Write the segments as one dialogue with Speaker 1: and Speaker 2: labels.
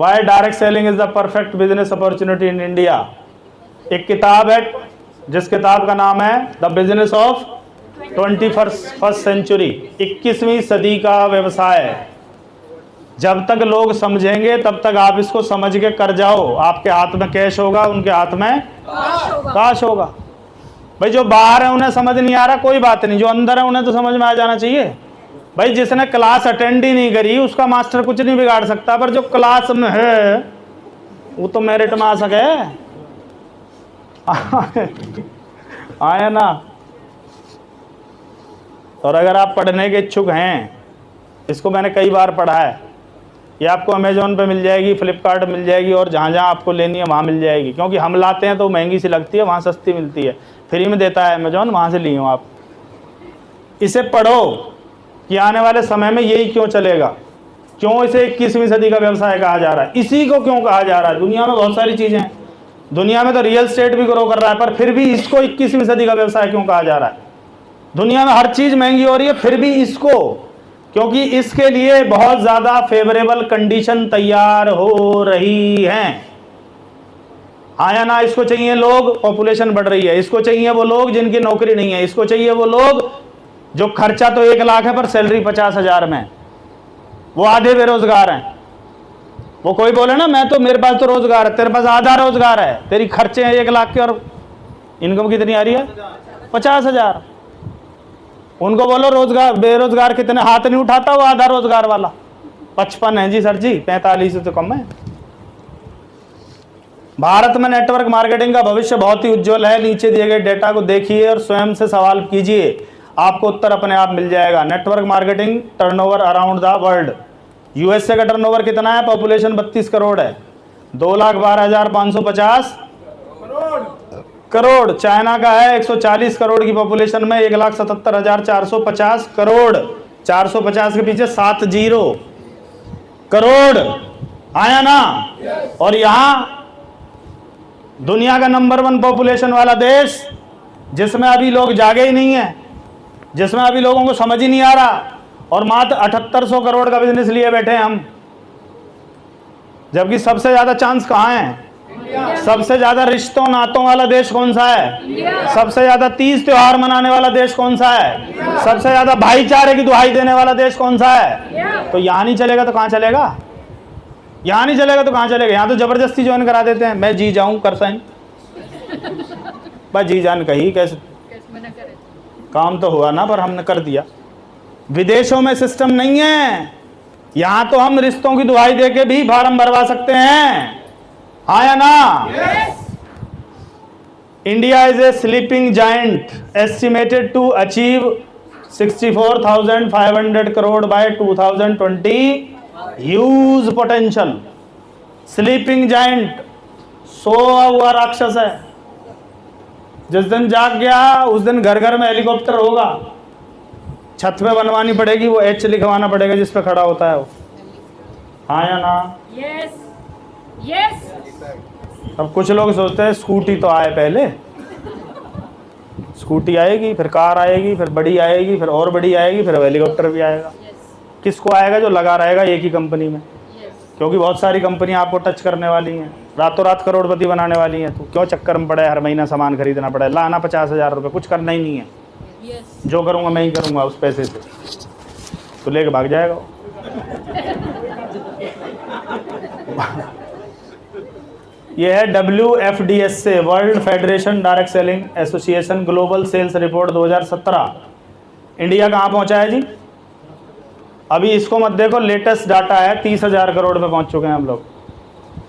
Speaker 1: Y direct selling is the perfect business opportunity in India. एक किताब है जिस किताब का नाम है the business of 21st century, 21वीं सदी का व्यवसाय। जब तक लोग समझेंगे तब तक आप इसको समझ के कर जाओ। आपके हाथ में कैश होगा, उनके हाथ में काश होगा। भाई जो बाहर है उन्हें समझ नहीं आ रहा, कोई बात नहीं, जो अंदर है उन्हें तो समझ में आ जाना चाहिए। भाई जिसने क्लास अटेंड ही नहीं करी उसका मास्टर कुछ नहीं बिगाड़ सकता, पर जो क्लास में है वो तो मेरिट में आ सके। आए ना। और अगर आप पढ़ने के इच्छुक हैं, इसको मैंने कई बार पढ़ा है, ये आपको अमेजोन पे मिल जाएगी, फ्लिपकार्ट मिल जाएगी, और जहाँ जहाँ आपको लेनी है वहाँ मिल जाएगी। क्योंकि हम लाते हैं तो महंगी सी लगती है, वहाँ सस्ती मिलती है, फ्री में देता है अमेजोन, वहाँ से ली हो आप। इसे पढ़ो कि आने वाले समय में यही क्यों चलेगा, क्यों इसे 21वीं सदी का व्यवसाय कहा जा रहा है, इसी को क्यों कहा जा रहा है। दुनिया में बहुत सारी चीज़ें हैं, दुनिया में तो रियल एस्टेट भी ग्रो कर रहा है, पर फिर भी इसको 21वीं सदी का व्यवसाय क्यों कहा जा रहा है। दुनिया में हर चीज़ महंगी हो रही है, फिर भी इसको, क्योंकि इसके लिए बहुत ज़्यादा फेवरेबल कंडीशन तैयार हो रही हैं। हाँ या ना। इसको चाहिए लोग, पॉपुलेशन बढ़ रही है, इसको चाहिए वो लोग जिनकी नौकरी नहीं है, इसको चाहिए वो लोग जो खर्चा तो 1 लाख है पर सैलरी 50,000 में, वो आधे बेरोजगार हैं। वो कोई बोले ना मैं तो, मेरे पास तो रोजगार है, तेरे पास आधा रोजगार है, तेरी खर्चे हैं 1 लाख के और इनकम कितनी आ रही है 50,000। उनको बोलो रोजगार, बेरोजगार कितने, हाथ नहीं उठाता वो आधा रोजगार वाला। 55 है जी सर जी, 45 से तो कम है। भारत में नेटवर्क मार्केटिंग का भविष्य बहुत ही उज्जवल है। नीचे दिए गए डेटा को देखिए और स्वयं से सवाल कीजिए, आपको उत्तर अपने आप मिल जाएगा। Network marketing turnover around the world. USA का टर्नओवर कितना है, पॉपुलेशन 32 करोड़ है, 2,12,550 करोड़। चाइना का है 140 करोड़ की पॉपुलेशन में 1,77,450 करोड़। 450 के पीछे 70 करोड़। आया ना। और यहां दुनिया का नंबर 1 पॉपुलेशन वाला देश, जिसमें अभी लोग जागे ही नहीं है, जिसमें अभी लोगों को समझ ही नहीं आ रहा, और मात्र 7800 करोड़ का बिजनेस लिए बैठे हैं हम। जबकि सबसे ज्यादा चांस कहाँ है, सबसे ज्यादा रिश्तों नातों वाला देश कौन सा है, सबसे ज्यादा तीज त्योहार मनाने वाला देश कौन सा है, सबसे ज्यादा भाईचारे की दुहाई देने वाला देश कौन सा है। तो यहाँ नहीं चलेगा तो कहाँ चलेगा, यहाँ नहीं चलेगा तो कहाँ चलेगा। यहाँ तो जबरदस्ती ज्वाइन करा देते हैं, मैं जी जाऊं कर साइन, बस जी जान कही कैसे काम तो हुआ ना, पर हमने कर दिया। विदेशों में सिस्टम नहीं है, यहाँ तो हम रिश्तों की दुहाई देके भी फार्म भरवा सकते हैं। हाँ या ना। India is a sleeping giant estimated to achieve 64,500 crore by 2020। Huge potential. Sleeping giant, सोया हुआ राक्षस है। जिस दिन जाग गया उस दिन घर घर में हेलीकॉप्टर होगा, छत पे बनवानी पड़ेगी, वो एच लिखवाना पड़ेगा जिस पे खड़ा होता है वो। हाँ या ना।
Speaker 2: Yes yes.
Speaker 1: अब कुछ लोग सोचते हैं स्कूटी तो आए पहले, स्कूटी आएगी, फिर कार आएगी, फिर बड़ी आएगी, फिर और बड़ी आएगी, फिर हेलीकॉप्टर भी आएगा। किसको आएगा, जो लगा रहेगा एक ही कंपनी में, क्योंकि बहुत सारी कंपनियां आपको टच करने वाली हैं, रातों रात करोड़पति बनाने वाली हैं। तो क्यों चक्कर में पड़ा है, हर महीना सामान खरीदना पड़ा है, लाना 50,000 रुपये, कुछ करना ही नहीं है। जो करूँगा मैं ही करूँगा उस पैसे से, तो लेके भाग जाएगा। ये है WFDS से, world federation direct selling association global sales report 2017। India कहाँ पहुँचा है जी, अभी इसको मत देखो, लेटेस्ट डाटा है 30,000 करोड़ में पहुँच चुके हैं हम लोग।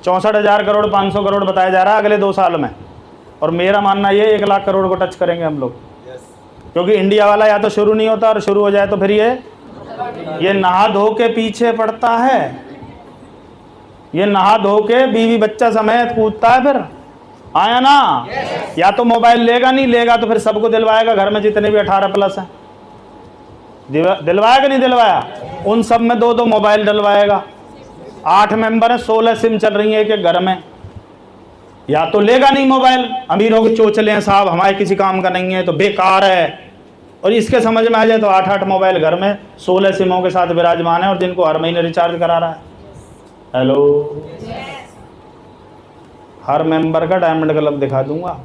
Speaker 1: 64,000 करोड़ 500 करोड़ बताया जा रहा है अगले 2 साल में, और मेरा मानना ये 1 लाख करोड़ को टच करेंगे हम लोग। क्योंकि इंडिया वाला या तो शुरू नहीं होता, और शुरू हो जाए तो फिर ये नहा धो के पीछे पड़ता है, ये नहा धो के बीवी बच्चा समेत कूदता है फिर। आया ना। या तो मोबाइल लेगा, नहीं लेगा तो फिर सबको दिलवाएगा, घर में जितने भी 18+ हैं दिलवाएगा, नहीं दिलवाया, उन सब में 2-2 मोबाइल डलवाएगा। 8 मेंबर हैं, 16 सिम चल रही है एक घर में। या तो लेगा नहीं मोबाइल, अमीरों के चोचले हैं साहब, हमारे किसी काम का नहीं है तो बेकार है, और इसके समझ में आ जाए तो 8-8 मोबाइल घर में 16 सिमों के साथ विराजमान है, और जिनको हर महीने रिचार्ज करा रहा है। हेलो, हर मेंबर का डायमंड क्लब दिखा दूंगा,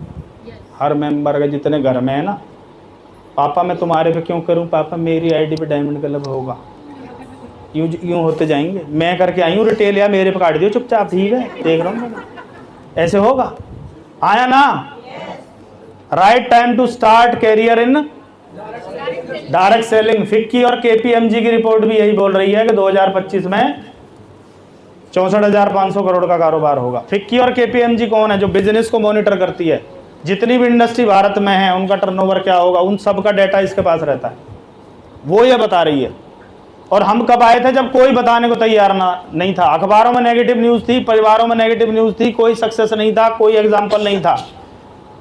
Speaker 1: हर मेंबर का जितने घर में है ना। पापा मैं तुम्हारे पे क्यों करूं, पापा मेरी आईडी पे डायमंड क्लब होगा, यूं यूं होते जाएंगे। मैं करके आई हूँ रिटेल, या मेरे पे काट दियो चुपचाप, ठीक है देख रहा हूँ, ऐसे होगा। आया ना? Right time to start career in direct selling. FICCI और केपीएमजी की रिपोर्ट भी यही बोल रही है कि 2025 में 64,500 करोड़ का कारोबार होगा। फिक्की और केपीएमजी कौन है? जो बिजनेस को मॉनिटर करती है, जितनी भी इंडस्ट्री भारत में है उनका टर्नओवर क्या होगा, उन सब का डेटा इसके पास रहता है, वो ये बता रही है। और हम कब आए थे? जब कोई बताने को तैयार नहीं था। अखबारों में नेगेटिव न्यूज़ थी, परिवारों में नेगेटिव न्यूज़ थी, कोई सक्सेस नहीं था, कोई एग्जाम्पल नहीं था।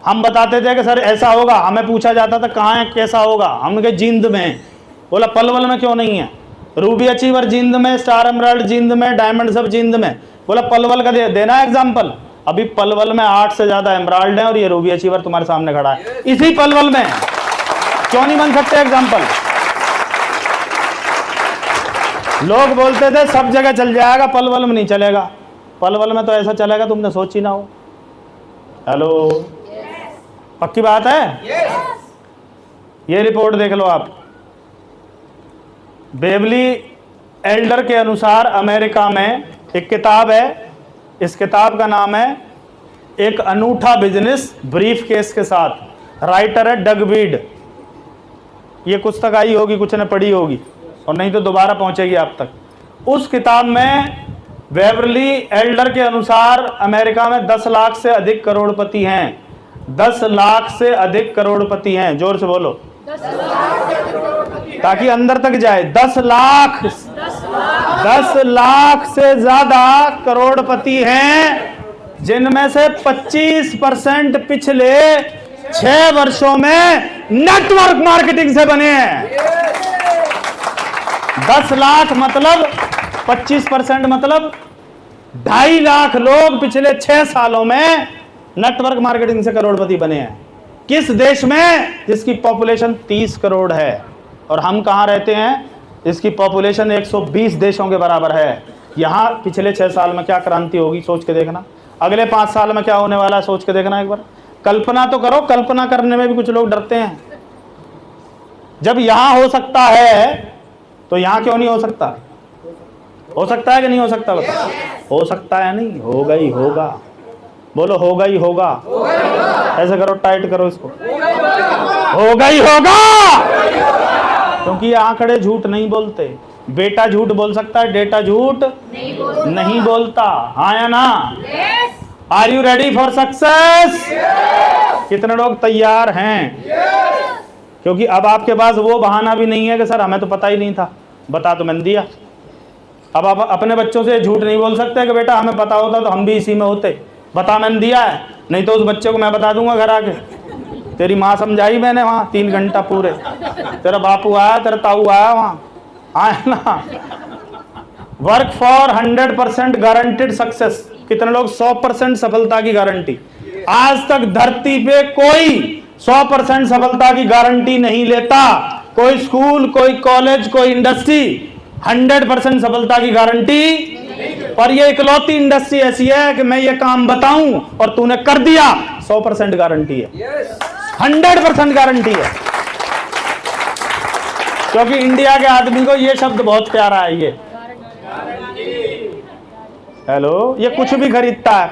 Speaker 1: हम बताते थे कि सर ऐसा होगा, हमें पूछा जाता था कहाँ है, कैसा होगा, हमने कहा जींद में। बोला पलवल में क्यों नहीं है? रूबी अचीवर जींद में, स्टार एमराल्ड जींद में, डायमंड सब जींद में। बोला पलवल का देना एग्जाम्पल। अभी पलवल में 8 से ज़्यादा एमराल्ड है और ये रूबी अचीवर तुम्हारे सामने खड़ा है, इसी पलवल में। क्यों नहीं बन सकते एग्जाम्पल? लोग बोलते थे सब जगह चल जाएगा, पलवल में नहीं चलेगा। पलवल में तो ऐसा चलेगा तुमने सोची ना हो। हेलो, पक्की बात है? ये रिपोर्ट देख लो आप। बेवली एल्डर के अनुसार अमेरिका में एक किताब है, इस किताब का नाम है एक अनूठा बिजनेस ब्रीफ केस के साथ। राइटर है डग वीड। ये कुछ तक आई होगी, कुछ ने पढ़ी होगी, और नहीं तो दोबारा पहुंचेगी आप तक। उस किताब में बेवली एल्डर के अनुसार अमेरिका में 10 लाख से अधिक करोड़पति हैं। 10 लाख से अधिक करोड़पति हैं। जोर से बोलो,
Speaker 2: 10 लाख
Speaker 1: ताकि अंदर तक जाए। 10 लाख से ज्यादा करोड़पति हैं, जिनमें से 25% पिछले 6 वर्षों में नेटवर्क मार्केटिंग से बने हैं। 10 लाख मतलब 25% मतलब 2.5 लाख लोग पिछले 6 सालों में नेटवर्क मार्केटिंग से करोड़पति बने हैं। किस देश में? जिसकी पॉपुलेशन 30 करोड़ है। और हम कहाँ रहते हैं? इसकी पॉपुलेशन 120 देशों के बराबर है। यहाँ पिछले 6 साल में क्या क्रांति होगी, सोच के देखना। अगले 5 साल में क्या होने वाला है, सोच के देखना एक बार। कल्पना तो करो। कल्पना करने में भी कुछ लोग डरते हैं। जब यहाँ हो सकता है तो यहाँ क्यों नहीं हो सकता? हो सकता है कि नहीं हो सकता? बताओ। हो सकता है, नहीं होगा ही होगा। बोलो होगा ही होगा। ऐसे करो, टाइट करो इसको, होगा ही होगा। क्योंकि ये आंकड़े झूठ नहीं बोलते। बेटा झूठ बोल सकता है, डेटा झूठ नहीं बोलता। हाँ या ना? Are you ready for success? कितने लोग तैयार हैं? क्योंकि अब आपके पास वो बहाना भी नहीं है कि सर हमें तो पता ही नहीं था, बता तो मैंने दिया। अब आप अपने बच्चों से झूठ नहीं बोल सकते कि बेटा हमें पता होता तो हम भी इसी में होते, बता मैंने दिया है। नहीं तो उस बच्चे को मैं बता दूंगा घर आके, तेरी माँ समझाई मैंने वहाँ 3 घंटा पूरे, तेरा बापू आया, तेरा ताऊ आया वहाँ, आया ना। Work for 100% guaranteed success. कितने लोग 100% सफलता की गारंटी? आज तक धरती पे कोई 100% सफलता की गारंटी नहीं लेता। कोई स्कूल, कोई कॉलेज, कोई इंडस्ट्री 100% सफलता की गारंटी। पर ये इकलौती इंडस्ट्री ऐसी है कि मैं ये काम बताऊं और तूने कर दिया, 100% गारंटी है, 100% गारंटी है। क्योंकि इंडिया के आदमी को ये शब्द बहुत प्यारा है। ये हेलो, ये कुछ भी खरीदता है,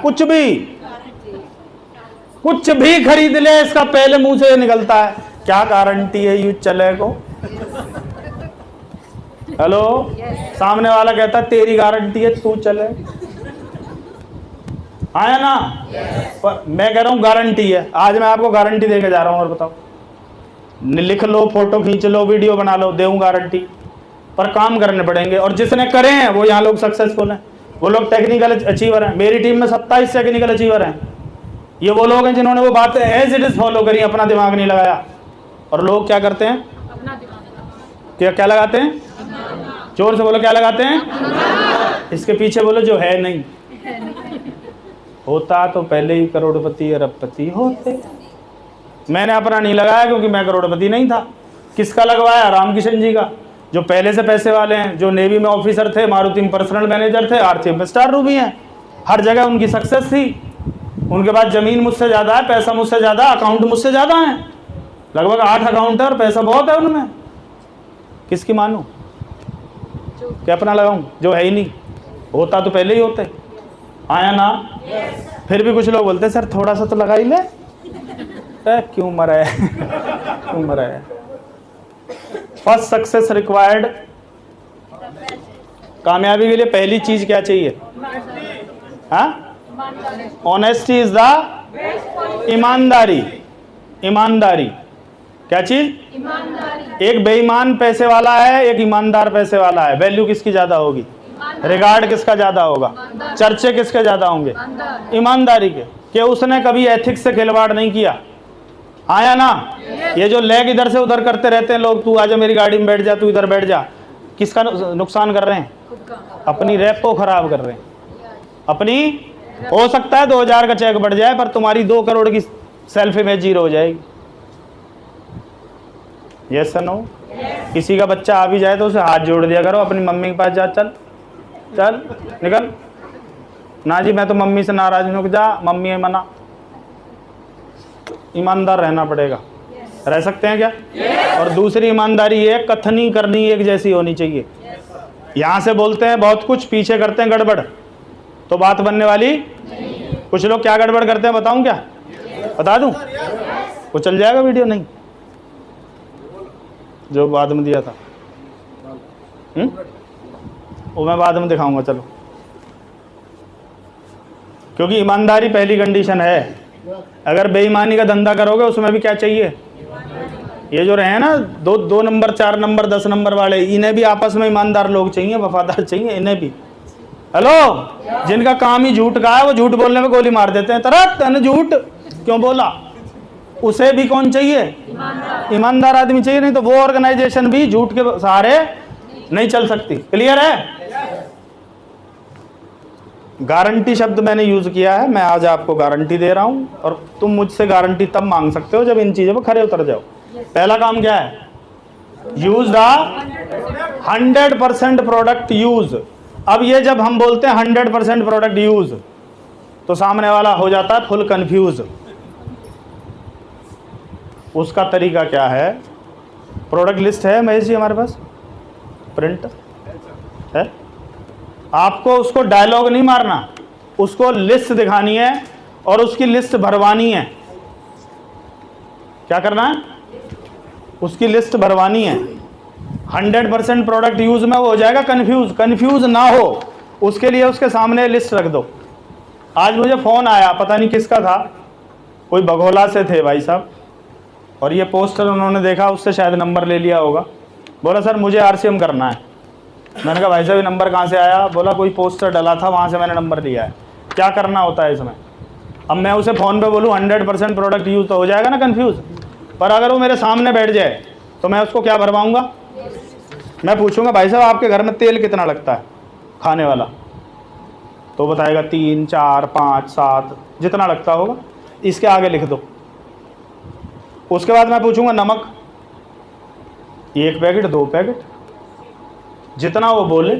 Speaker 1: कुछ भी खरीद ले, इसका पहले मुंह से निकलता है क्या गारंटी है यूज चले को। हेलो, सामने वाला कहता है तेरी गारंटी है तू चले, आया ना। पर मैं कह रहा हूं गारंटी है। आज मैं आपको गारंटी देके जा रहा हूं। और बताओ, लिख लो, फोटो खींच लो, वीडियो बना लो, देऊं गारंटी। पर काम करने पड़ेंगे। और जिसने करे हैं वो यहाँ लोग सक्सेसफुल हैं, वो लोग टेक्निकल अचीवर हैं। मेरी टीम में 27 टेक्निकल अचीवर हैं। ये वो लोग हैं जिन्होंने वो बातें एज इट इज फॉलो करी, अपना दिमाग नहीं लगाया। और लोग क्या करते हैं? क्या लगाते हैं? जोर से बोलो, क्या लगाते हैं? इसके पीछे बोलो जो है नहीं। होता तो पहले ही करोड़पति अरबपति होते। मैंने अपना नहीं लगाया क्योंकि मैं करोड़पति नहीं था। किसका लगवाया? रामकिशन जी का। जो पहले से पैसे वाले हैं, जो नेवी में ऑफिसर थे, मारुति में पर्सनल मैनेजर थे, आरसीएफ में स्टार रूबी हैं, हर जगह उनकी सक्सेस थी। उनके पास ज़मीन मुझसे ज़्यादा है, पैसा मुझसे ज़्यादा, अकाउंट मुझसे ज़्यादा है, लगभग 8 अकाउंट है और पैसा बहुत है उनमें। किसकी मानूं, क्या अपना लगाऊं? जो है ही नहीं, होता तो पहले ही होते। आया ना? फिर भी कुछ लोग बोलते सर थोड़ा सा तो लगा ही ले। क्यों मरा है? क्यों मरा है? फर्स्ट सक्सेस रिक्वायर्ड, कामयाबी के लिए पहली चीज क्या चाहिए? हाँ, ऑनेस्टी इज द ईमानदारी। ईमानदारी क्या चीज? ईमानदारी। एक बेईमान पैसे वाला है, एक ईमानदार पैसे वाला है, वैल्यू किसकी ज्यादा होगी? रिगार्ड किसका ज्यादा होगा? चर्चे किसके ज्यादा होंगे? ईमानदारी के। कि उसने कभी एथिक्स से खिलवाड़ नहीं किया। आया ना? ये जो लेग इधर से उधर करते रहते हैं लोग, तू आजा मेरी गाड़ी में बैठ जा, तू इधर बैठ जा, किसका नुकसान कर रहे हैं? अपनी रैप को खराब कर रहे हैं अपनी। हो सकता है 2000 का चेक बढ़ जाए, पर तुम्हारी 2 करोड़ की सेल्फ इमेज जीरो हो जाएगी। Yes no? किसी का बच्चा आ भी जाए तो उसे हाथ जोड़ दिया करो, अपनी मम्मी के पास जा, चल चल निकल ना जी, मैं तो मम्मी से नाराज हूं, जा मम्मी है मना। ईमानदार रहना पड़ेगा। रह सकते हैं क्या? और दूसरी ईमानदारी ये, कथनी करनी एक जैसी होनी चाहिए। यहाँ से बोलते हैं बहुत कुछ, पीछे करते हैं गड़बड़, तो बात बनने वाली। कुछ लोग क्या गड़बड़ करते हैं बताऊं क्या? बता दूं? वो चल जाएगा वीडियो? नहीं, जो बाद में दिया था वो मैं बाद में दिखाऊंगा। चलो, क्योंकि ईमानदारी पहली कंडीशन है। अगर बेईमानी का धंधा करोगे उसमें भी क्या चाहिए? ये जो रहे हैं ना 2 नंबर, 4 नंबर, 10 नंबर वाले, इन्हें भी आपस में ईमानदार लोग चाहिए, वफादार चाहिए इन्हें भी। हेलो, जिनका काम ही झूठ का है, वो झूठ बोलने में गोली मार देते हैं, तरत तने झूठ क्यों बोला? उसे भी कौन चाहिए? ईमानदार आदमी चाहिए, नहीं तो वो ऑर्गेनाइजेशन भी झूठ के सहारे नहीं चल सकती। क्लियर है? गारंटी शब्द मैंने यूज किया है, मैं आज आपको गारंटी दे रहा हूं, और तुम मुझसे गारंटी तब मांग सकते हो जब इन चीजों पर खरे उतर जाओ। पहला काम क्या है? Use the 100% product use. अब ये जब हम बोलते हैं 100% प्रोडक्ट यूज, तो सामने वाला हो जाता है फुल कंफ्यूज। उसका तरीका क्या है? प्रोडक्ट लिस्ट है महेश जी हमारे पास, प्रिंट है। आपको उसको डायलॉग नहीं मारना, उसको लिस्ट दिखानी है और उसकी लिस्ट भरवानी है। क्या करना है? उसकी लिस्ट भरवानी है। 100% प्रोडक्ट यूज में वो हो जाएगा कंफ्यूज ना हो, उसके लिए उसके सामने लिस्ट रख दो। आज मुझे फ़ोन आया, पता नहीं किसका था, कोई बघोला से थे भाई साहब, और ये पोस्टर उन्होंने देखा, उससे शायद नंबर ले लिया होगा। बोला सर मुझे आरसीएम करना है। मैंने कहा भाई साहब ये नंबर कहाँ से आया? बोला कोई पोस्टर डला था, वहाँ से मैंने नंबर लिया है। क्या करना होता है इसमें? अब मैं उसे फ़ोन पे बोलूँ 100% प्रोडक्ट यूज़, तो हो जाएगा ना कंफ्यूज। पर अगर वो मेरे सामने बैठ जाए तो मैं उसको क्या भरवाऊँगा? मैं पूछूंगा भाई साहब आपके घर में तेल कितना लगता है खाने वाला? तो बताएगा 3, 4, 5, 7 जितना लगता होगा, इसके आगे लिख दो। उसके बाद मैं पूछूंगा नमक, 1 पैकेट 2 पैकेट, जितना वो बोले।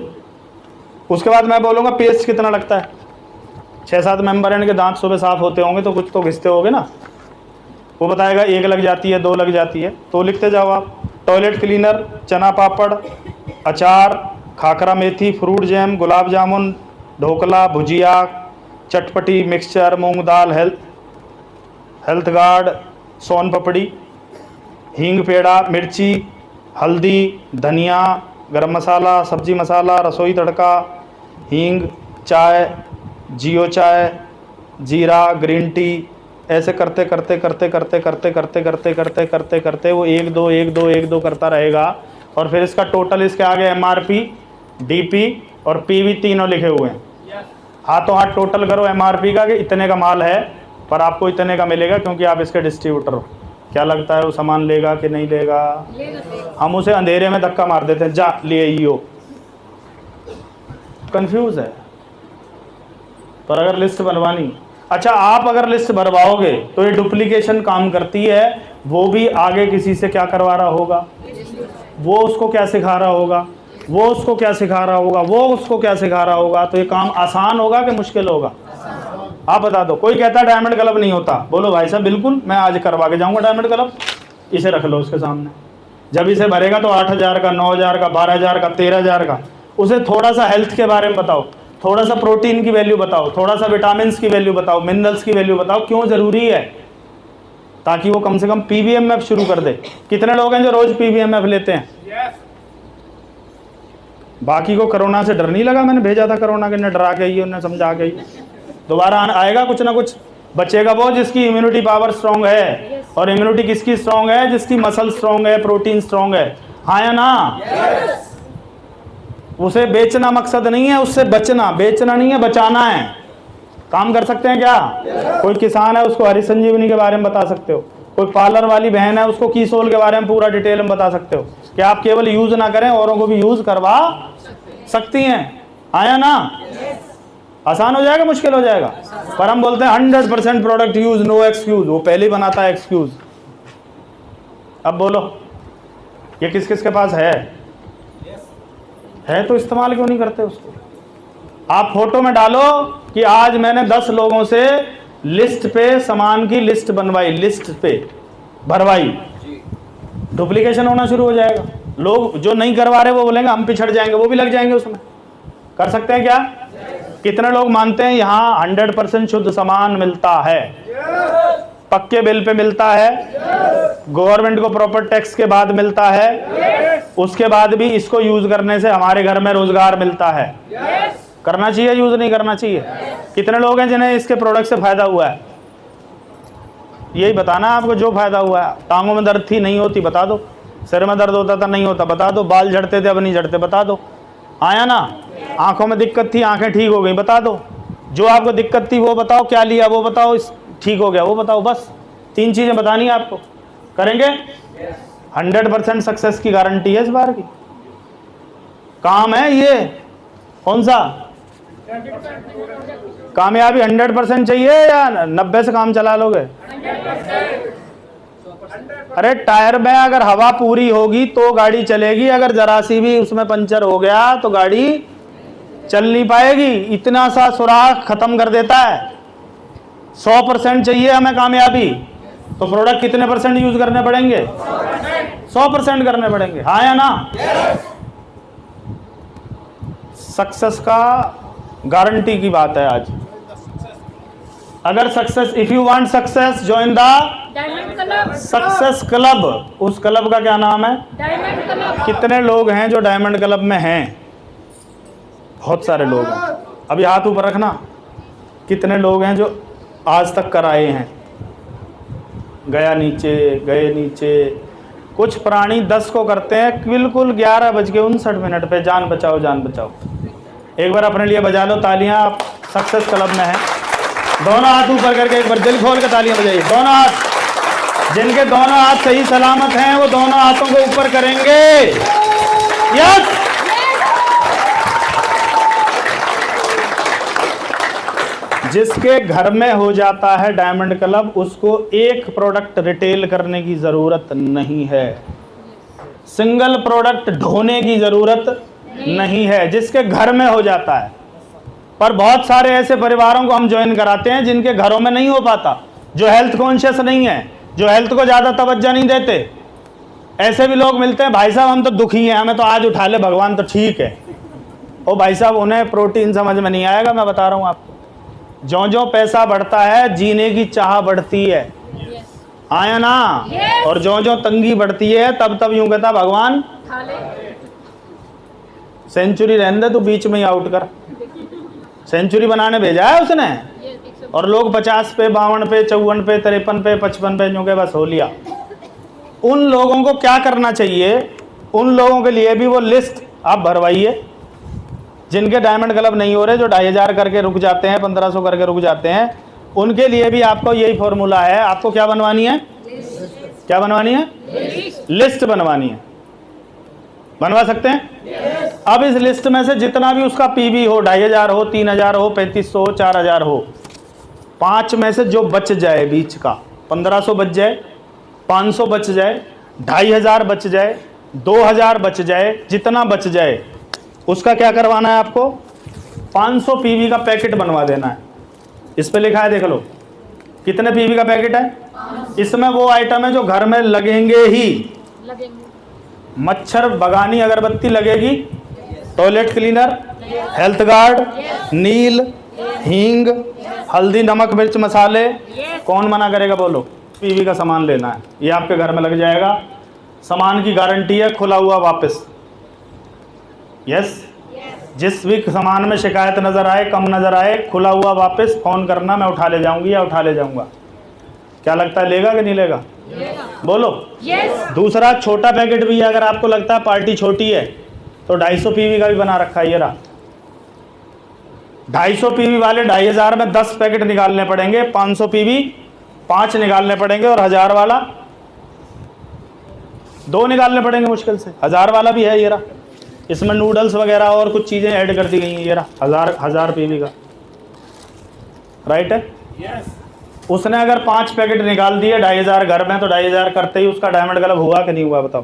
Speaker 1: उसके बाद मैं बोलूँगा पेस्ट कितना लगता है? 6-7 मेंबर हैं, इनके दांत सुबह साफ होते होंगे तो कुछ तो घिसते होगे ना। वो बताएगा 1 लग जाती है, 2 लग जाती है, तो लिखते जाओ आप। टॉयलेट क्लीनर, चना पापड़, अचार, खाकरा मेथी, फ्रूट जैम, गुलाब जामुन, ढोकला, भुजिया, चटपटी, मिक्सचर, मूंग दाल, हेल्थ गार्ड, सोन पपड़ी, हींग पेड़ा, मिर्ची, हल्दी, धनिया, गरम मसाला, सब्जी मसाला, रसोई तड़का, हींग, चाय, जियो चाय, जीरा, ग्रीन टी। ऐसे करते करते करते करते करते करते करते करते करते करते वो 1 2 1 2 1 2 करता रहेगा। और फिर इसका टोटल इसके आगे MRP, DP और PV तीनों लिखे हुए हैं। हाथों हाथ टोटल करो MRP का कि इतने का माल है, पर आपको इतने का मिलेगा क्योंकि आप इसके डिस्ट्रीब्यूटर हो। क्या लगता है वो सामान लेगा कि नहीं लेगा? हम उसे अंधेरे में धक्का मार देते हैं, जा ले आइयो। कंफ्यूज है। पर अगर लिस्ट बनवानी, अच्छा आप अगर लिस्ट भरवाओगे तो ये डुप्लीकेशन काम करती है, वो भी आगे किसी से क्या करवा रहा होगा? वो उसको क्या सिखा रहा होगा, वो उसको क्या सिखा रहा होगा, वो उसको क्या सिखा रहा होगा, तो ये काम आसान होगा कि मुश्किल होगा? आप बता दो। कोई कहता है डायमंड क्लब नहीं होता, बोलो भाई साहब बिल्कुल मैं आज करवा के जाऊंगा डायमंड क्लब। इसे रख लो उसके सामने, जब इसे भरेगा तो 8,000 का, 9,000 का, 12,000 का, 13,000 का। उसे थोड़ा सा हेल्थ के बारे में बताओ, थोड़ा सा प्रोटीन की वैल्यू बताओ, थोड़ा सा विटामिन की वैल्यू बताओ, मिनरल्स की वैल्यू बताओ, क्यों ज़रूरी है, ताकि वो कम से कम PBMF शुरू कर दे। कितने लोग हैं जो रोज़ PBMF लेते हैं? बाकी को कोरोना से डर नहीं लगा, मैंने भेजा था कोरोना के, डरा के ही, उन्हें समझा के ही। दोबारा आएगा कुछ ना कुछ, बचेगा वो जिसकी इम्यूनिटी पावर स्ट्रांग है। और इम्यूनिटी किसकी स्ट्रांग है? जिसकी मसल स्ट्रांग है, प्रोटीन स्ट्रांग है। हाँ या ना? उसे बेचना मकसद नहीं है, उससे बचना। बेचना नहीं है, बचाना है। काम कर सकते हैं क्या? कोई किसान है, उसको हरी संजीवनी के बारे में बता सकते हो। कोई पार्लर वाली बहन है, उसको कीसोल के बारे में पूरा डिटेल में बता सकते हो। क्या आप केवल यूज ना करें, औरों को भी यूज करवा सकती हैं? आया ना? आसान हो जाएगा, मुश्किल हो जाएगा? पर हम बोलते हैं 100% प्रोडक्ट यूज, नो एक्सक्यूज। वो पहले ही बनाता है एक्सक्यूज। अब बोलो, ये किस किस के पास है तो इस्तेमाल क्यों नहीं करते उसको? आप फोटो में डालो कि आज मैंने 10 लोगों से लिस्ट पे सामान की लिस्ट बनवाई, लिस्ट पे भरवाई, डुप्लीकेशन होना शुरू हो जाएगा। लोग जो नहीं करवा रहे वो बोलेंगे हम पिछड़ जाएंगे, वो भी लग जाएंगे उसमें। कर सकते हैं क्या? कितने लोग मानते हैं यहाँ 100% शुद्ध सामान मिलता है, पक्के बिल पे मिलता है, गवर्नमेंट को प्रॉपर टैक्स के बाद मिलता है, उसके बाद भी इसको यूज करने से हमारे घर में रोजगार मिलता है? करना चाहिए, यूज नहीं करना चाहिए? कितने लोग हैं जिन्हें इसके प्रोडक्ट से फायदा हुआ है? यही बताना आपको जो फायदा हुआ है। टांगों में दर्द थी, नहीं होती, बता दो। सिर में दर्द होता था, नहीं होता, बता दो। बाल झड़ते थे, अब नहीं झड़ते, बता दो। आया ना? आंखों में दिक्कत थी, आंखें ठीक हो गई, बता दो। जो आपको दिक्कत थी वो बताओ, क्या लिया वो बताओ, ठीक हो गया वो बताओ। बस 3 चीजें बतानी है आपको। करेंगे? 100% सक्सेस की गारंटी है इस बार की। काम है ये कौन सा? कामयाबी 100% चाहिए या 90 से काम चला लोगे? अरे टायर में अगर हवा पूरी होगी तो गाड़ी चलेगी, अगर जरा सी भी उसमें पंचर हो गया तो गाड़ी चल नहीं पाएगी। इतना सा सुराख खत्म कर देता है। 100% चाहिए हमें कामयाबी, तो प्रोडक्ट कितने % यूज करने पड़ेंगे? 100% करने पड़ेंगे। हाँ या ना? सक्सेस का गारंटी की बात है आज। अगर success, if you want success join the success club. उस क्लब का क्या नाम है? Diamond club. कितने लोग हैं जो डायमंड क्लब में हैं? बहुत सारे लोग हैं। अभी हाथ ऊपर रखना। कितने लोग हैं जो आज तक कराए हैं? गया नीचे, गए नीचे। कुछ प्राणी 10 को करते हैं बिल्कुल 11:59 पे। जान बचाओ, जान बचाओ। एक बार अपने लिए बजा लो तालियां, आप सक्सेस क्लब में हैं। दोनों हाथ ऊपर करके एक बार दिल खोल के तालियां बजाइए। दोनों हाथ, जिनके दोनों हाथ सही सलामत हैं वो दोनों हाथों को ऊपर करेंगे। यस। जिसके घर में हो जाता है डायमंड क्लब, उसको एक प्रोडक्ट रिटेल करने की जरूरत नहीं है, सिंगल प्रोडक्ट ढोने की जरूरत नहीं है, जिसके घर में हो जाता है। पर बहुत सारे ऐसे परिवारों को हम ज्वाइन कराते हैं जिनके घरों में नहीं हो पाता, जो हेल्थ कॉन्शियस नहीं है, जो हेल्थ को ज्यादा तवज्जो नहीं देते। ऐसे भी लोग मिलते हैं, भाई साहब हम तो दुखी हैं, हमें तो आज उठा ले भगवान तो ठीक है। ओ भाई साहब, उन्हें प्रोटीन समझ में नहीं आएगा, मैं बता रहा हूं आपको। जो जो पैसा बढ़ता है जीने की चाह बढ़ती है। आया ना? और जो जो तंगी बढ़ती है तब तब यूं कहता भगवान सेंचुरी रहने दे, तू बीच में ही आउट कर। सेंचुरी बनाने भेजा है उसने, और लोग 50 पे, 52 पे, 54 पे, 53 पे, 55 पे यूं के बस हो लिया। उन लोगों को क्या करना चाहिए? उन लोगों के लिए भी वो लिस्ट आप भरवाइए जिनके डायमंड क्लब नहीं हो रहे, जो 2,500 करके रुक जाते हैं, 1,500 करके रुक जाते हैं। उनके लिए भी आपको यही फॉर्मूला है। आपको क्या बनवानी है? क्या बनवानी है? लिस्ट बनवानी है। बनवा सकते हैं? अब इस लिस्ट में से जितना भी उसका पीवी हो, 2,500 हो, 3,000 हो, 3,500 हो, 4,000 हो, 5 में से जो बच जाए बीच का, 1,500 बच जाए, 500 बच जाए, 2,500 बच जाए, 2000 बच जाए, जितना बच जाए उसका क्या करवाना है आपको, 500 पीवी का पैकेट बनवा देना है। इस पे लिखा है, देख लो कितने पीवी का पैकेट है। इसमें वो आइटम है जो घर में लगेंगे ही, मच्छर भगानी अगरबत्ती लगेगी, टॉयलेट क्लीनर, हेल्थ गार्ड, नील, हींग, हल्दी, नमक, मिर्च, मसाले। कौन मना करेगा, बोलो। पीवी का सामान लेना है, ये आपके घर में लग जाएगा। सामान की गारंटी है, खुला हुआ वापस। यस, जिस भी सामान में शिकायत नज़र आए, कम नज़र आए, खुला हुआ वापस, फ़ोन करना, मैं उठा ले जाऊंगी या उठा ले जाऊंगा। क्या लगता है, लेगा कि नहीं लेगा? बोलो। दूसरा छोटा पैकेट भी है, अगर आपको लगता है पार्टी छोटी है तो 250 पीवी का भी बना रखा है। ये रहा 250 पीवी वाले 2500 में 10 पैकेट निकालने पड़ेंगे, 500 पीवी 5 निकालने पड़ेंगे, और 1000 वाला 2 निकालने पड़ेंगे मुश्किल से। 1000 वाला भी है, ये रहा। इसमें नूडल्स वगैरह और कुछ चीज़ें ऐड कर दी गई हैं। ये रहा 1000 पीवी का, राइट है। उसने अगर 5 पैकेट निकाल दिए 2500 घर में, तो 2500 करते ही उसका डायमंड क्लब हुआ कि नहीं हुआ, बताओ।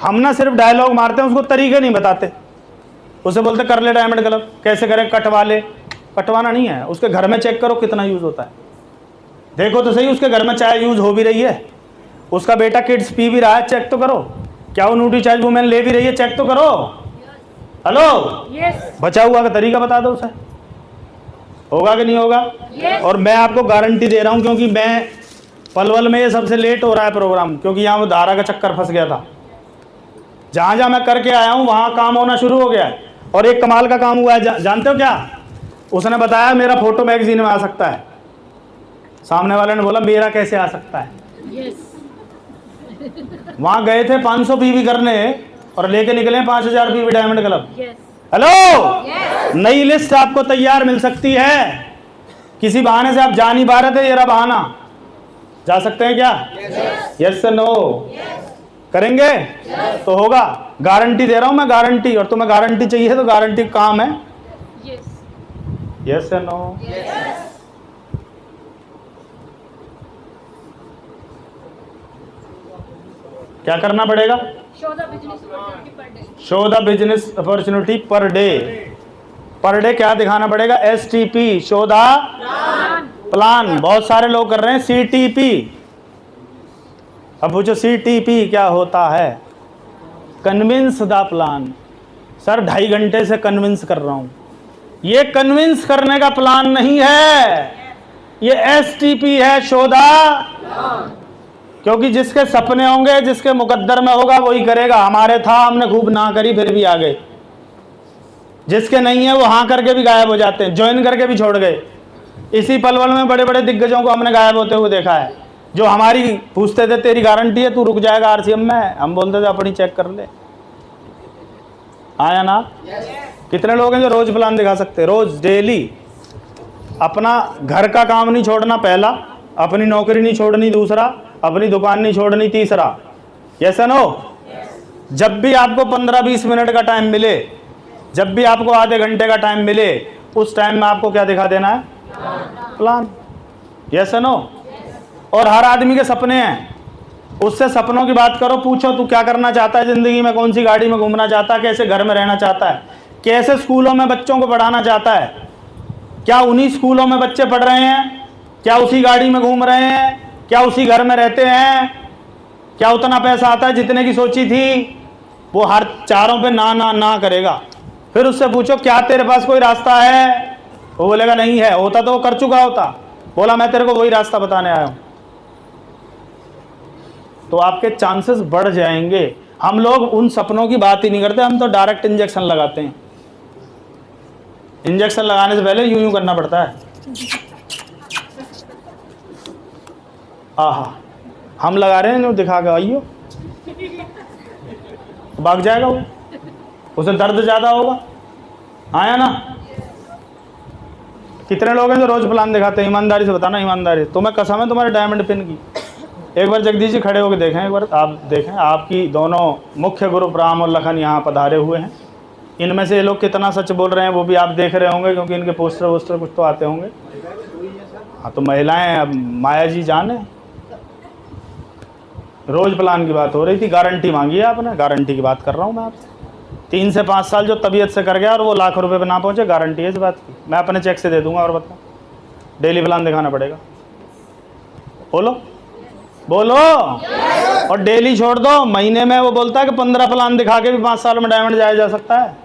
Speaker 1: हम ना सिर्फ डायलॉग मारते हैं, उसको तरीके नहीं बताते। उसे बोलते कर ले डायमंड क्लब, कैसे करें, कटवा ले। कटवाना नहीं है, उसके घर में चेक करो कितना यूज़ होता है, देखो तो सही उसके घर में चाय यूज़ हो भी रही है, उसका बेटा किड्स पी भी रहा है, चेक तो करो। क्या वो न्यूट्री चार्ज वुमेन ले भी रही है, चेक तो करो। हेलो, बचा हुआ का तरीका बता दो उसे, होगा कि नहीं होगा। और मैं आपको गारंटी दे रहा हूँ, क्योंकि मैं पलवल में ये सबसे लेट हो रहा है प्रोग्राम, क्योंकि यहाँ वो धारा का चक्कर फंस गया था। जहाँ जहाँ मैं करके आया हूँ वहाँ काम होना शुरू हो गया है। और एक कमाल का काम हुआ है, जानते हो क्या? उसने बताया मेरा फोटो मैगजीन में आ सकता है। सामने वाले ने बोला मेरा कैसे आ सकता है। वहाँ गए थे 500 पीवी करने और लेके निकले 5000 पीवी डायमंड क्लब। हेलो, नई लिस्ट आपको तैयार मिल सकती है। किसी बहाने से आप जा नहीं पा रहे थे, ये रहा बहाना। जा सकते हैं क्या? यस से नो करेंगे तो होगा। गारंटी दे रहा हूं मैं, गारंटी। और तुम्हें गारंटी चाहिए तो गारंटी काम है। यस से नो। क्या करना पड़ेगा? Show the business opportunity per day. Per day क्या दिखाना पड़ेगा? STP, show the plan. बहुत सारे लोग कर रहे हैं CTP। अब पूछो CTP क्या होता है? Convince the plan. सर 2.5 घंटे से कन्विंस कर रहा हूं। ये कन्विंस करने का प्लान नहीं है, ये STP है, शो द। क्योंकि जिसके सपने होंगे, जिसके मुकद्दर में होगा वही करेगा। हमारे था, हमने खूब ना करी फिर भी आ गए। जिसके नहीं है वो हाँ करके भी गायब हो जाते हैं, ज्वाइन करके भी छोड़ गए। इसी पलवल में बड़े बड़े दिग्गजों को हमने गायब होते हुए देखा है, जो हमारी पूछते थे तेरी गारंटी है, तू रुक जाएगा RCM में, हम बोलते थे अपनी चेक कर ले। आया ना? कितने लोग हैं जो रोज प्लान दिखा सकते, रोज डेली। अपना घर का काम नहीं छोड़ना पहला, अपनी नौकरी नहीं छोड़नी दूसरा, अपनी दुकान नहीं छोड़नी तीसरा। Yes no. जब भी आपको 15-20 मिनट का टाइम मिले, जब भी आपको आधे घंटे का टाइम मिले, उस टाइम में आपको क्या दिखा देना है? प्लान। Yes no. और हर आदमी के सपने हैं, उससे सपनों की बात करो, पूछो तू क्या करना चाहता है ज़िंदगी में, कौन सी गाड़ी में घूमना चाहता है, कैसे घर में रहना चाहता है, कैसे स्कूलों में बच्चों को पढ़ाना चाहता है, क्या उन्हीं स्कूलों में बच्चे पढ़ रहे हैं, क्या उसी गाड़ी में घूम रहे हैं, क्या उसी घर में रहते हैं, क्या उतना पैसा आता है जितने की सोची थी। वो हर चारों पे ना ना ना करेगा। फिर उससे पूछो क्या तेरे पास कोई रास्ता है, वो बोलेगा नहीं है। होता तो वो कर चुका होता, बोला मैं तेरे को वही रास्ता बताने आया हूं, तो आपके चांसेस बढ़ जाएंगे। हम लोग उन सपनों की बात ही नहीं करते, हम तो डायरेक्ट इंजेक्शन लगाते हैं। इंजेक्शन लगाने से पहले यूं यूं करना पड़ता है। आहा, हम लगा रहे हैं जो दिखा के आइयो, भाग जाएगा वो, उसे दर्द ज़्यादा होगा। आया ना? कितने लोग हैं जो रोज प्लान दिखाते हैं? ईमानदारी से बताना, ईमानदारी। तुम्हें कसम है तुम्हारे डायमंड पिन की। एक बार जगदीश जी खड़े होकर देखें, एक बार आप देखें, आपकी दोनों मुख्य गुरु राम और लखन यहाँ पधारे हुए हैं। इनमें से ये लोग कितना सच बोल रहे हैं वो भी आप देख रहे होंगे, क्योंकि इनके पोस्टर वोस्टर कुछ तो आते होंगे। हाँ, तो महिलाएं, अब माया जी जाने रोज प्लान की बात हो रही थी, गारंटी मांगी है आपने, गारंटी की बात कर रहा हूँ मैं आपसे। 3 से 5 साल जो तबीयत से कर गया और वो लाख रुपए पे ना पहुंचे, गारंटी है इस बात की, मैं अपने चेक से दे दूंगा। और बताओ, डेली प्लान दिखाना पड़ेगा। बोलो बोलो। और डेली छोड़ दो, महीने में वो बोलता है कि 15 प्लान दिखा के भी 5 साल में डायमंड जाया जा सकता है।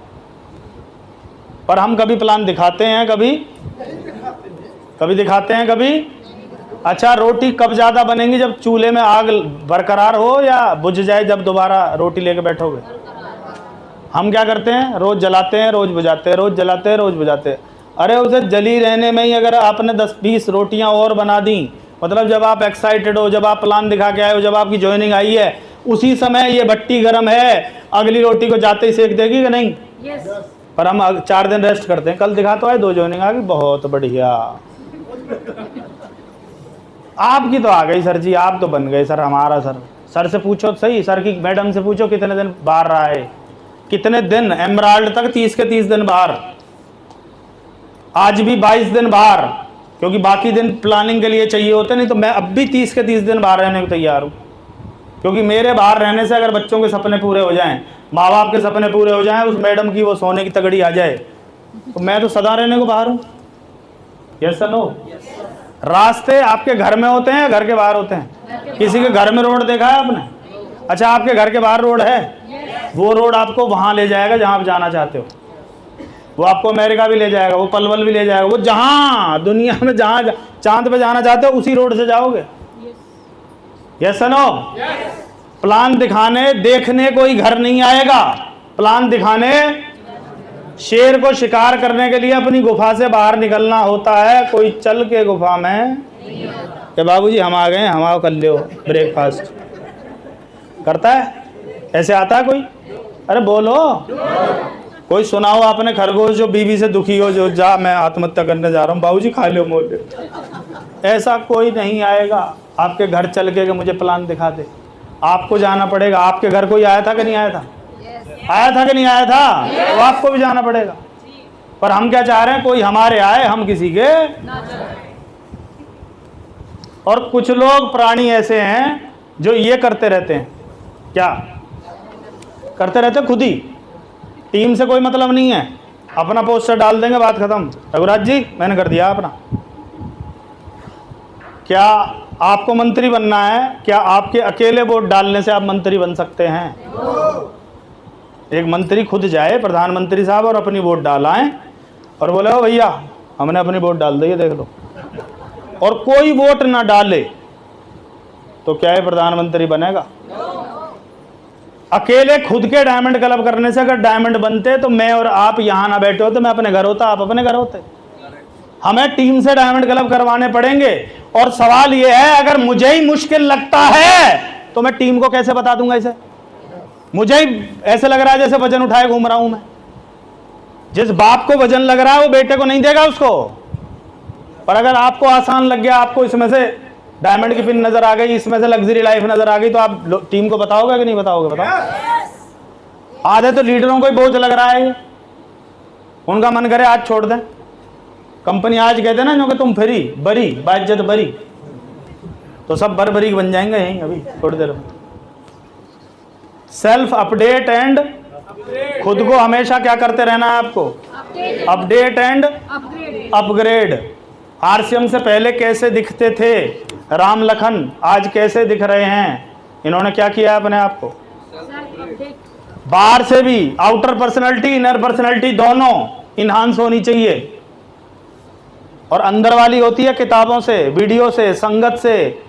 Speaker 1: पर हम कभी प्लान दिखाते हैं, कभी दिखाते हैं, कभी। अच्छा, रोटी कब ज़्यादा बनेंगी? जब चूल्हे में आग बरकरार हो या बुझ जाए, जब दोबारा रोटी लेके बैठोगे? हम क्या करते हैं? रोज़ जलाते हैं, रोज़ बुझाते हैं, रोज़ जलाते हैं, रोज़ बुझाते हैं। अरे उसे जली रहने में ही अगर आपने 10-20 रोटियां और बना दी, मतलब जब आप एक्साइटेड हो, जब आप प्लान दिखा के आए हो, जब आपकी ज्वाइनिंग आई है, उसी समय ये भट्टी गर्म है, अगली रोटी को जाते ही सेक देगी कि नहीं? yes. पर हम 4 दिन रेस्ट करते हैं, कल दिखा तो आए, 2 ज्वाइनिंग आ गई, बहुत बढ़िया। आपकी तो आ गई सर जी, आप तो बन गए सर हमारा सर। सर से पूछो तो सही, सर की मैडम से पूछो कितने दिन बाहर रहा है, कितने दिन? एमराल्ड तक 30 के 30 दिन बाहर, आज भी 22 दिन बाहर, क्योंकि बाकी दिन प्लानिंग के लिए चाहिए होते, नहीं तो मैं अब भी 30 के 30 दिन बाहर रहने को तैयार हूँ। क्योंकि मेरे बाहर रहने से अगर बच्चों के सपने पूरे हो जाएं, माँ बाप के सपने पूरे हो जाएं, उस मैडम की वो सोने की तगड़ी आ जाए, तो मैं तो सदा रहने को बाहर हूँ। Yes sir no? रास्ते आपके घर में होते हैं, घर के बाहर होते हैं? किसी के घर में रोड देखा है आपने? अच्छा, आपके घर के बाहर रोड है, वो रोड आपको वहां ले जाएगा जहां आप जाना चाहते हो। वो आपको अमेरिका भी ले जाएगा, वो पलवल भी ले जाएगा, वो जहां दुनिया में जहां चांद पे जाना चाहते हो उसी रोड से जाओगे। Yes no? प्लान दिखाने देखने कोई घर नहीं आएगा, प्लान दिखाने शेर को शिकार करने के लिए अपनी गुफा से बाहर निकलना होता है। कोई चल के गुफा में कि बाबूजी हम आ गए, हम आओ कर लो ब्रेकफास्ट करता है? ऐसे आता है कोई? अरे बोलो, कोई सुनाओ आपने खरगोश जो बीवी से दुखी हो, जो जा मैं आत्महत्या करने जा रहा हूँ, बाबूजी खा लो मोले। ऐसा कोई नहीं आएगा आपके घर चल के कि मुझे प्लान दिखा दे। आपको जाना पड़ेगा। आपके घर कोई आया था कि नहीं आया था? आया था कि नहीं आया था? तो आपको भी जाना पड़ेगा। पर हम क्या चाह रहे हैं? कोई हमारे आए, हम किसी के। और कुछ लोग प्राणी ऐसे हैं जो ये करते रहते हैं, क्या करते रहते? खुद ही टीम से कोई मतलब नहीं है, अपना पोस्टर डाल देंगे, बात खत्म। रघुराज जी मैंने कर दिया अपना। क्या आपको मंत्री बनना है? क्या आपके अकेले वोट डालने से आप मंत्री बन सकते हैं? एक मंत्री खुद जाए, प्रधानमंत्री साहब, और अपनी वोट डालाएं और बोले ओ भैया हमने अपनी वोट डाल दी है, देख लो। और कोई वोट ना डाले तो क्या है प्रधानमंत्री बनेगा? अकेले खुद के डायमंड क्लब करने से अगर डायमंड बनते तो मैं और आप यहां ना बैठे होते, मैं अपने घर होता, आप अपने घर होते। हमें टीम से डायमंड क्लब करवाने पड़ेंगे। और सवाल यह है, अगर मुझे ही मुश्किल लगता है तो मैं टीम को कैसे बता दूंगा? इसे मुझे ही ऐसे लग रहा है जैसे वजन उठाए घूम रहा हूं मैं। जिस बाप को वजन लग रहा है वो बेटे को नहीं देगा उसको। पर अगर आपको आसान लग गया, आपको इसमें से डायमंड की पिन नजर आ गई, इसमें से लग्जरी लाइफ नजर आ गई, तो आप टीम को बताओगे कि नहीं बताओगे? बताओ। आधे तो लीडरों को ही बोझ लग रहा है, उनका मन करे आज छोड़ दें। कंपनी आज कहते ना जो कि तुम फ्री बरी बाइज्जत बरी, तो सब बरी बन जाएंगे यहीं अभी थोड़ी देर में। सेल्फ अपडेट एंड खुद को हमेशा क्या करते रहना है आपको? Update and upgrade. आरसीएम से पहले कैसे दिखते थे राम लखन, आज कैसे दिख रहे हैं? इन्होंने क्या किया अपने आप को? बाहर से भी आउटर पर्सनैलिटी इनर पर्सनैलिटी दोनों इन्हांस होनी चाहिए। और अंदर वाली होती है किताबों से, वीडियो से, संगत से,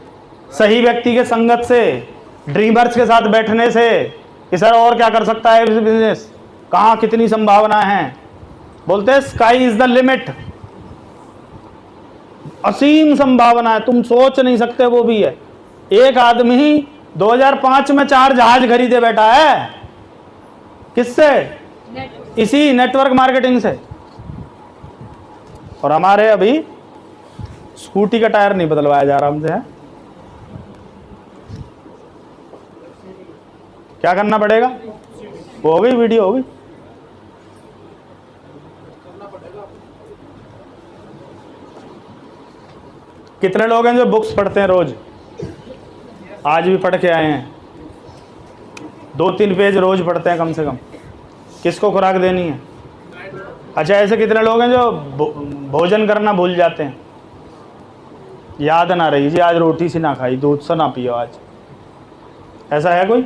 Speaker 1: सही व्यक्ति के संगत से, ड्रीमर्स के साथ बैठने से कि सर और क्या कर सकता है बिजनेस, कहाँ कितनी संभावना है। बोलते हैं स्काई इज द लिमिट, असीम संभावना है, तुम सोच नहीं सकते वो भी है। एक आदमी 2005 में 4 जहाज खरीदे बैठा है, किससे? इसी नेटवर्क मार्केटिंग से। और हमारे अभी स्कूटी का टायर नहीं बदलवाया जा रहा हमसे है। क्या करना पड़ेगा? वो हो गई, वीडियो हो गई। कितने लोग हैं जो बुक्स पढ़ते हैं रोज? आज भी पढ़ के आए हैं, 2-3 पेज रोज पढ़ते हैं कम से कम। किसको खुराक देनी है? अच्छा, ऐसे कितने लोग हैं जो भोजन करना भूल जाते हैं, याद ना रही जी आज रोटी सी ना खाई, दूध से ना पियो आज। ऐसा है कोई?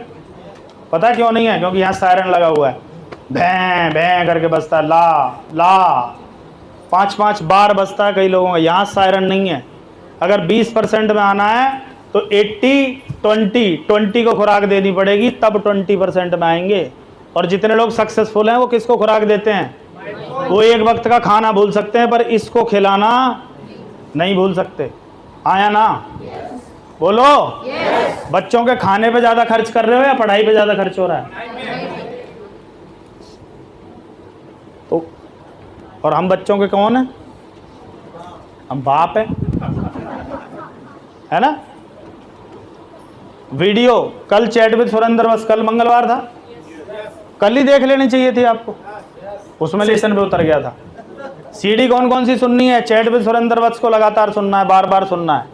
Speaker 1: पता क्यों नहीं है? क्योंकि यहाँ सायरन लगा हुआ है, भैं भैं करके बजता है, ला ला 5-5 बार बजता है कई लोगों का। यहाँ सायरन नहीं है। अगर 20% में आना है तो 80-20 को खुराक देनी पड़ेगी, तब 20% में आएंगे। और जितने लोग सक्सेसफुल हैं वो किसको खुराक देते हैं? वो एक वक्त का खाना भूल सकते हैं पर इसको खिलाना नहीं भूल सकते। आया ना? बोलो। बच्चों के खाने पे ज़्यादा खर्च कर रहे हो या पढ़ाई पे ज़्यादा खर्च हो रहा है? तो और हम बच्चों के कौन है? हम बाप है ना? वीडियो कल चैट विद सुरेंद्र, बस कल मंगलवार था, कल ही देख लेनी चाहिए थी आपको, उसमें लेसन पे उतर गया था। सीडी कौन कौन सी सुननी है? चैट विद सुरेंद्र वत्स को लगातार सुनना है, बार बार सुनना है।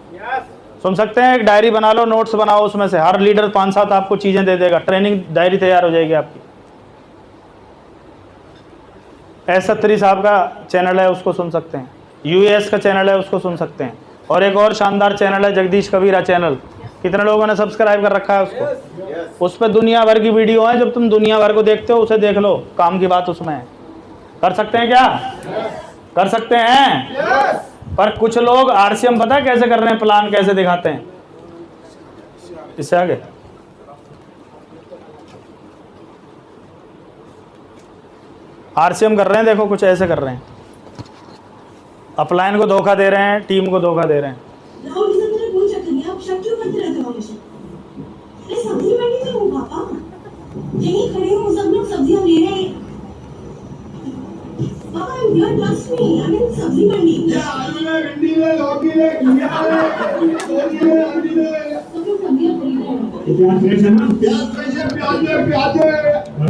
Speaker 1: सुन सकते हैं, एक डायरी बना लो, नोट्स बनाओ, उसमें से हर लीडर 5-7 आपको चीजें दे देगा, ट्रेनिंग डायरी तैयार हो जाएगी आपकी। एस सत्तरी साहब का चैनल है, उसको सुन सकते हैं। यूएस का चैनल है, उसको सुन सकते हैं। और एक और शानदार चैनल है, जगदीश कबीरा चैनल। कितने लोगों ने सब्सक्राइब कर रखा है उसको? उस पर दुनिया भर की वीडियो है। जब तुम दुनिया भर को देखते हो, उसे देख लो, काम की बात उसमें है। कर सकते हैं क्या? कर सकते हैं। पर कुछ लोग आरसीएम पता है कैसे कर रहे हैं, प्लान कैसे दिखाते हैं? इससे आगे आरसीएम कर रहे हैं, देखो कुछ ऐसे कर रहे हैं, अपलाइन को धोखा दे रहे हैं, टीम को धोखा दे रहे हैं।
Speaker 3: आप शक क्यों करते रहते हो हमेशा? मैं सब्जी मंडी में हूँ पापा, यहीं खड़े हूँ, सब लोग सब्जियां ले रहे हैं। पापा, I'm here, trust me, I'm in सब्जी मंडी। ये आलू ले, भिंडी ले, लौकी ले, घिया ले, तोरी ले, अरबी ले। सब लोग सब्जियां खरीद रहे हैं। प्याज फ्रेश है ना? प्याज फ्रेश है, प्याज ले, प्याज ले।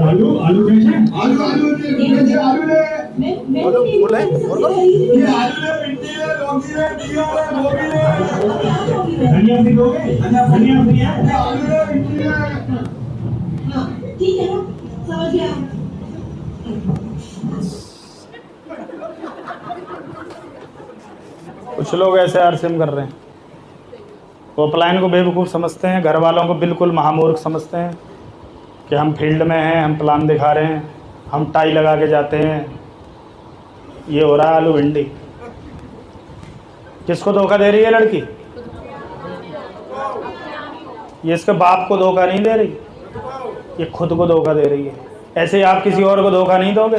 Speaker 3: आलू फ्रेश है? आलू ले, फ्रेश है, आलू ले। मैं बोले ये आलू ले, भिंडी ले, लौकी ले, घिया ले, गोभी ले। धनिया भी दोगे? धनिया भी है? आलू ले, भिंडी ले। हाँ, ठीक है ना, समझ गया।
Speaker 1: कुछ लोग ऐसे आरसीएम कर रहे हैं, वो अपलाइन को बेवकूफ़ समझते हैं, घर वालों को बिल्कुल महामूर्ख समझते हैं कि हम फील्ड में हैं, हम प्लान दिखा रहे हैं, हम टाई लगा के जाते हैं। ये हो रहा है आलू भिंडी। किसको धोखा दे रही है लड़की? ये इसके बाप को धोखा नहीं दे रही, ये खुद को धोखा दे रही है। ऐसे ही आप किसी और को धोखा नहीं दोगे।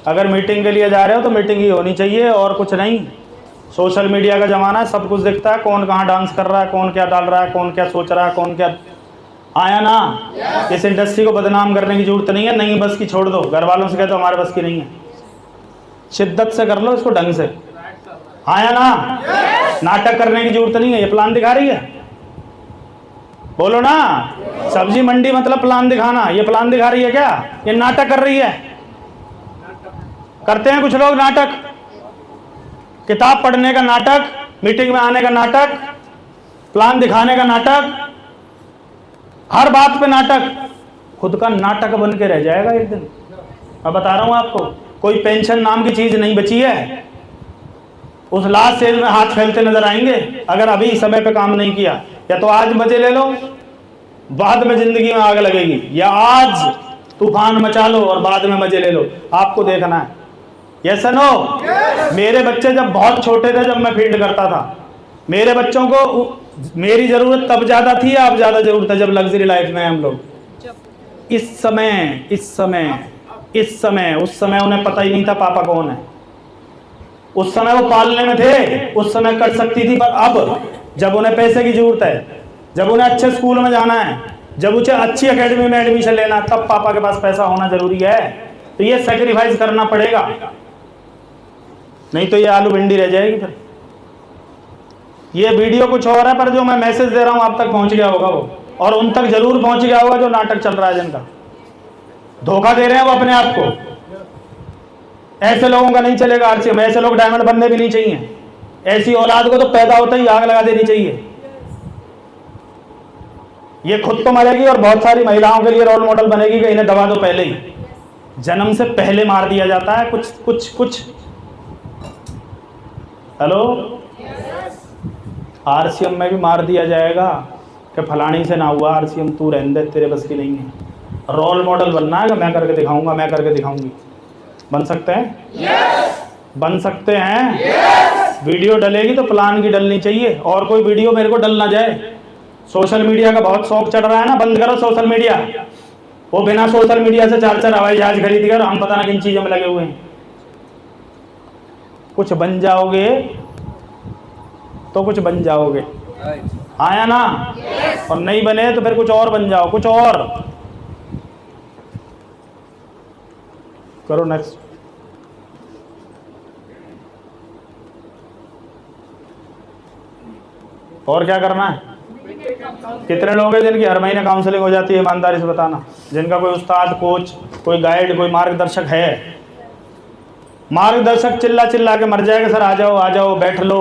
Speaker 1: अगर मीटिंग के लिए जा रहे हो तो मीटिंग ही होनी चाहिए और कुछ नहीं। सोशल मीडिया का ज़माना है, सब कुछ दिखता है, कौन कहाँ डांस कर रहा है, कौन क्या डाल रहा है, कौन क्या सोच रहा है, कौन क्या। आया ना? इस इंडस्ट्री को बदनाम करने की जरूरत नहीं है, नहीं बस की छोड़ दो, घर वालों से कहते हो हमारे बस की नहीं है, शिद्दत से कर लो इसको, ढंग से। आया ना? नाटक करने की जरूरत नहीं है। ये प्लान दिखा रही है, बोलो ना। सब्जी मंडी मतलब प्लान दिखाना, ये प्लान दिखा रही है क्या? ये नाटक कर रही है। करते हैं कुछ लोग नाटक, किताब पढ़ने का नाटक, मीटिंग में आने का नाटक, प्लान दिखाने का नाटक, हर बात पे नाटक, खुद का नाटक बन के रह जाएगा एक दिन। मैं बता रहा हूं आपको, कोई पेंशन नाम की चीज नहीं बची है। उस लास्ट स्टेज में हाथ फैलते नजर आएंगे अगर अभी समय पे काम नहीं किया। या तो आज मजे ले लो, बाद में जिंदगी में आग लगेगी, या आज तूफान मचा लो और बाद में मजे ले लो। आपको देखना है। Yes no? मेरे बच्चे जब बहुत छोटे थे, जब मैं फील्ड करता था, मेरे बच्चों को मेरी जरूरत तब ज्यादा थी, अब ज्यादा जरूरत है जब लग्जरी लाइफ में हम लोग। उस समय उन्हें पता ही नहीं था पापा कौन है। उस समय वो पालने में थे, उस समय कर सकती थी, पर अब जब उन्हें पैसे की जरूरत है, जब उन्हें अच्छे स्कूल में जाना है, जब उसे अच्छी एकेडमी में एडमिशन लेना है, तब पापा के पास पैसा होना जरूरी है। तो ये सेक्रीफाइस करना पड़ेगा, नहीं तो ये आलू भिंडी रह जाएगी। फिर ये वीडियो कुछ और है, पर जो मैं मैसेज दे रहा हूं आप तक पहुंच गया होगा वो, और उन तक जरूर पहुंच गया होगा जो नाटक चल रहा है, जिनका धोखा दे रहे हैं वो अपने आप को। ऐसे लोगों का नहीं चलेगा आरसीएम, ऐसे लोग डायमंड बनने भी नहीं चाहिए। ऐसी औलाद को तो पैदा होता ही आग लगा देनी चाहिए। ये खुद तो मरेगी और बहुत सारी महिलाओं के लिए रोल मॉडल बनेगी कि इन्हें दबा दो पहले ही, जन्म से पहले मार दिया जाता है कुछ। हेलो, आरसीएम में भी मार दिया जाएगा कि फलानी से ना हुआ आरसीएम, तू रहने दे, तेरे बस की नहीं है। रोल मॉडल बनना है कि मैं करके दिखाऊंगा, मैं करके दिखाऊंगी। बन सकते हैं? बन सकते हैं। वीडियो डलेगी तो प्लान की डलनी चाहिए, और कोई वीडियो मेरे को डल ना जाए। सोशल मीडिया का बहुत शौक चढ़ रहा है ना, बंद करो सोशल मीडिया। वो बिना सोशल मीडिया से 4 हवाई जहाज खरीद कर हम पता ना किन चीजों में लगे हुए हैं। कुछ बन जाओगे तो कुछ बन जाओगे, आया ना? और नहीं बने तो फिर कुछ और बन जाओ, कुछ और करो। नेक्स्ट। और क्या करना है? कितने लोग हैं जिनकी हर महीने काउंसलिंग हो जाती है? ईमानदारी से बताना। जिनका कोई उस्ताद, कोच, कोई गाइड, कोई मार्गदर्शक है। मार्गदर्शक चिल्ला चिल्ला के मर जाएगा, सर आ जाओ बैठ लो।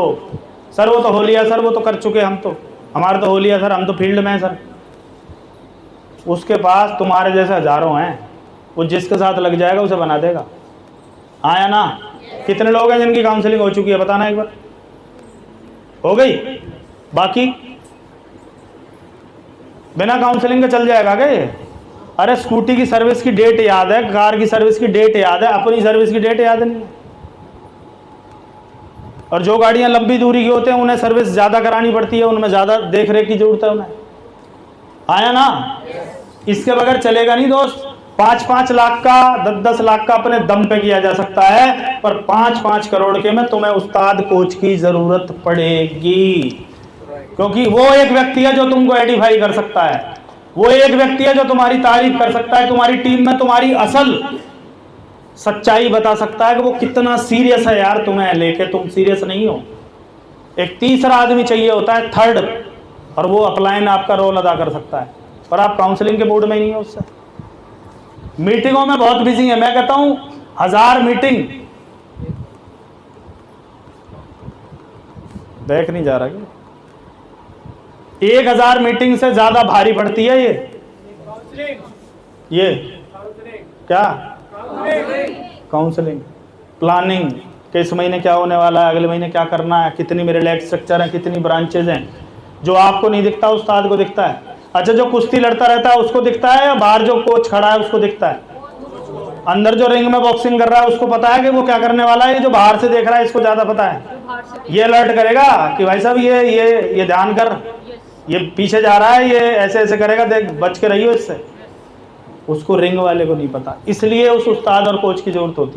Speaker 1: सर वो तो हो लिया, सर वो तो कर चुके, हम तो, हमारा तो हो लिया सर, हम तो फील्ड में हैं सर। उसके पास तुम्हारे जैसे हजारों हैं, वो जिसके साथ लग जाएगा उसे बना देगा। आया ना? कितने लोग हैं जिनकी काउंसलिंग हो चुकी है? बताना एक बार। हो गई? बाकी बिना काउंसलिंग के चल जाएगा क्या ये? अरे स्कूटी की सर्विस की डेट याद है, कार की सर्विस की डेट याद है, अपनी सर्विस की डेट याद नहीं है। और जो गाड़ियां लंबी दूरी की होते हैं उन्हें सर्विस ज़्यादा करानी पड़ती है, उनमें ज़्यादा देख रेख की जरूरत है उन्हें। आया ना? इसके बगैर चलेगा नहीं दोस्त। 5-5 लाख का, 10-10 लाख का अपने दम पे किया जा सकता है, पर 5-5 करोड़ के में तुम्हें उस्ताद, कोच की जरूरत पड़ेगी। क्योंकि वो एक व्यक्ति है जो तुमको एडिफाई कर सकता है, वो एक व्यक्ति है जो तुम्हारी तारीफ कर सकता है, तुम्हारी टीम में तुम्हारी असल सच्चाई बता सकता है कि वो कितना सीरियस है यार तुम्हें लेके, तुम सीरियस नहीं हो। एक तीसरा आदमी चाहिए होता है, थर्ड, और वो अपलाइन आपका रोल अदा कर सकता है, पर आप काउंसलिंग के मूड में ही नहीं हो। उससे मीटिंगों में बहुत बिजी है। मैं कहता हूं 1000 मीटिंग देख नहीं जा रहा क्या? 1000 मीटिंग से ज्यादा भारी पड़ती है ये क्या? काउंसलिंग, प्लानिंग कि इस महीने क्या होने वाला है, अगले महीने क्या करना है, कितनी मेरे लेग स्ट्रक्चर है, कितनी ब्रांचेज हैं। जो आपको नहीं दिखता उस्ताद को दिखता है। अच्छा, जो कुश्ती लड़ता रहता है उसको दिखता है, या बाहर जो कोच खड़ा है उसको दिखता है? अंदर जो रिंग में बॉक्सिंग कर रहा है उसको पता है कि वो क्या करने वाला है? ये जो बाहर से देख रहा है इसको ज्यादा पता है। ये अलर्ट करेगा कि भाई साहब ये ध्यान कर, ये पीछे जा रहा है, ये ऐसे ऐसे करेगा, देख बच के रहियो इससे। उसको रिंग वाले को नहीं पता, इसलिए उस उस्ताद और कोच की जरूरत होती है।